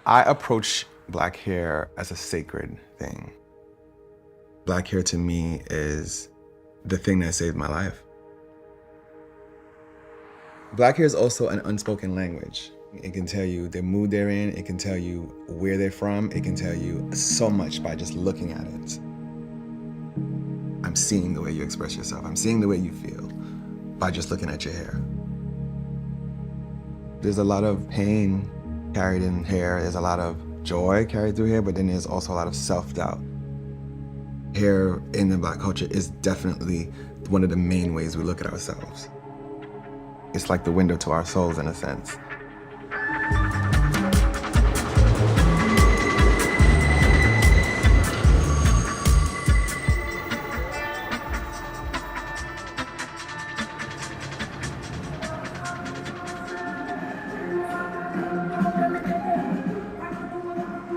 I approach black hair as a sacred thing. Black hair to me is the thing that saved my life. Black hair is also an unspoken language. It can tell you the mood they're in, it can tell you where they're from, it can tell you so much by just looking at it. I'm seeing the way you express yourself, I'm seeing the way you feel by just looking at your hair. There's a lot of pain carried in hair, there's a lot of joy carried through hair, but then there's also a lot of self-doubt. Hair in the black culture is definitely one of the main ways we look at ourselves. It's like the window to our souls in a sense.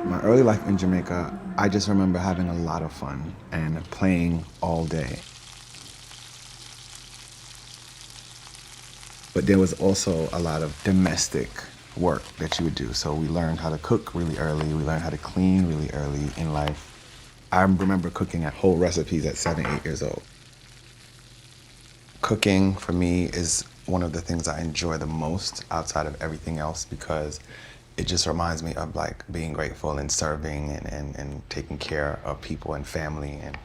My early life in Jamaica, I just remember having a lot of fun and playing all day. But there was also a lot of domestic work that you would do. So we learned how to cook really early. We learned how to clean really early in life. I remember cooking at whole recipes at 7, 8 years old. Cooking for me is one of the things I enjoy the most outside of everything else because it just reminds me of like being grateful and serving and taking care of people and family. And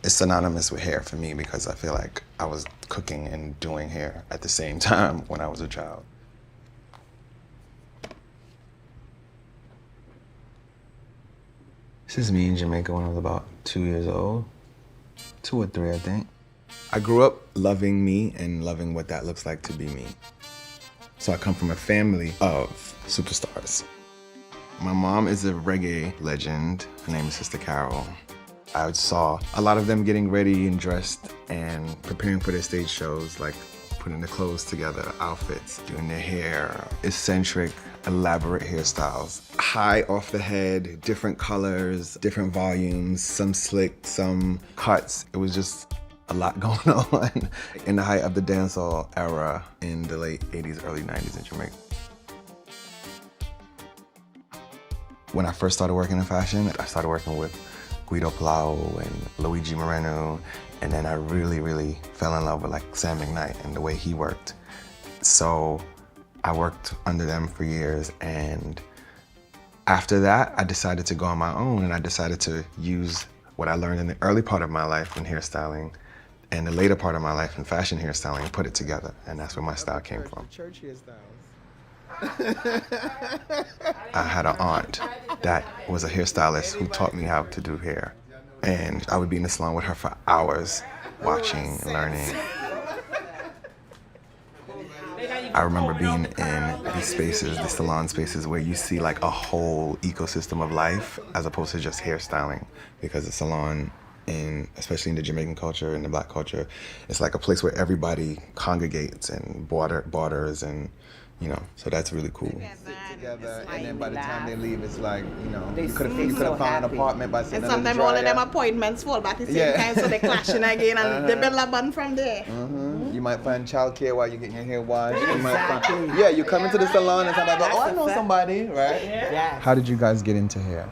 it's synonymous with hair for me because I feel like I was cooking and doing hair at the same time when I was a child. This is me in Jamaica when I was about 2 years old. 2 or 3, I think. I grew up loving me and loving what that looks like to be me. So I come from a family of superstars. My mom is a reggae legend. Her name is Sister Carol. I saw a lot of them getting ready and dressed and preparing for their stage shows, like putting the clothes together, outfits, doing their hair, eccentric, elaborate hairstyles. High off the head, different colors, different volumes, some slick, some cuts. It was just a lot going on in the height of the dancehall era in the late 80s, early 90s in Jamaica. When I first started working in fashion, I started working with Guido Palau and Luigi Moreno, and then I really fell in love with like Sam McKnight and the way he worked. So I worked under them for years, and after that, I decided to go on my own, and I decided to use what I learned in the early part of my life in hairstyling and the later part of my life in fashion hairstyling and put it together, and that's where my style came from. Church hairstyles. I had an aunt that was a hairstylist who taught me how to do hair. And I would be in the salon with her for hours, watching, learning. I remember being in these spaces, the salon spaces, where you see like a whole ecosystem of life as opposed to just hairstyling. Because the salon, especially in the Jamaican culture and the black culture, it's like a place where everybody congregates and barters and, you know, so that's really cool. Together, and then by the time they leave, it's like, you know, you could have found an apartment by sitting and sometimes all of them appointments fall back at the same time, so they're clashing again, and they build a bond from there. You might find childcare while you're getting your hair washed. Exactly. You come into the salon and somebody goes, oh, I know somebody, right? Yeah. How did you guys get into hair?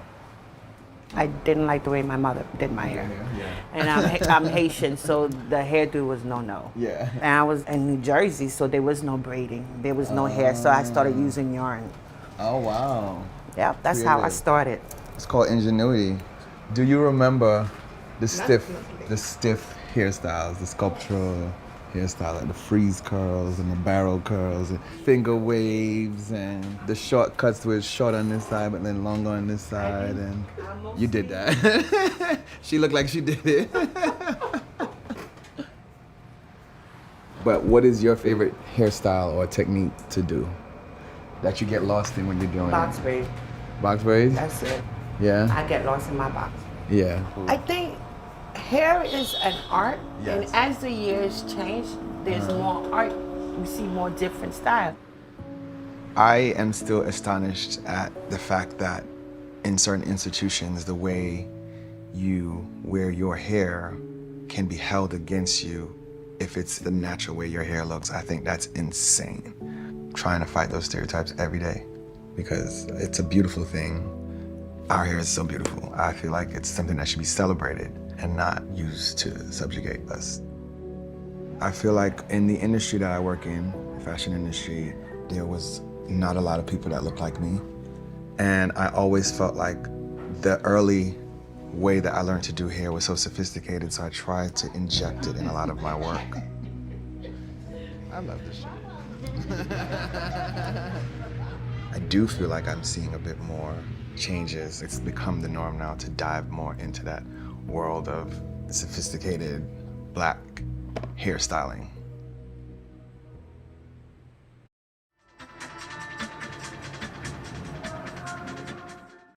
I didn't like the way my mother did my hair. And I'm Haitian, so the hairdo was no-no. Yeah. And I was in New Jersey, so there was no braiding. There was no hair, so I started using yarn. Oh, wow. Yeah, that's how I started. It's called ingenuity. Do you remember the stiff hairstyles, the sculptural hairstyle, like the freeze curls and the barrel curls and finger waves and the short cuts where it's short on this side but then longer on this side, and you did that. She looked like she did it. But what is your favorite hairstyle or technique to do that you get lost in when you're doing Box it? braid. Box braids? That's it. Yeah? I get lost in my box. Yeah. I think hair is an art, Yes. and as the years change, there's more art. We see more different styles. I am still astonished at the fact that in certain institutions, the way you wear your hair can be held against you if it's the natural way your hair looks. I think that's insane. Trying to fight those stereotypes every day because it's a beautiful thing. Our hair is so beautiful. I feel like it's something that should be celebrated and not used to subjugate us. I feel like in the industry that I work in, the fashion industry, there was not a lot of people that looked like me. And I always felt like the early way that I learned to do hair was so sophisticated, so I tried to inject it in a lot of my work. I love this show. I do feel like I'm seeing a bit more changes. It's become the norm now to dive more into that world of sophisticated black hairstyling.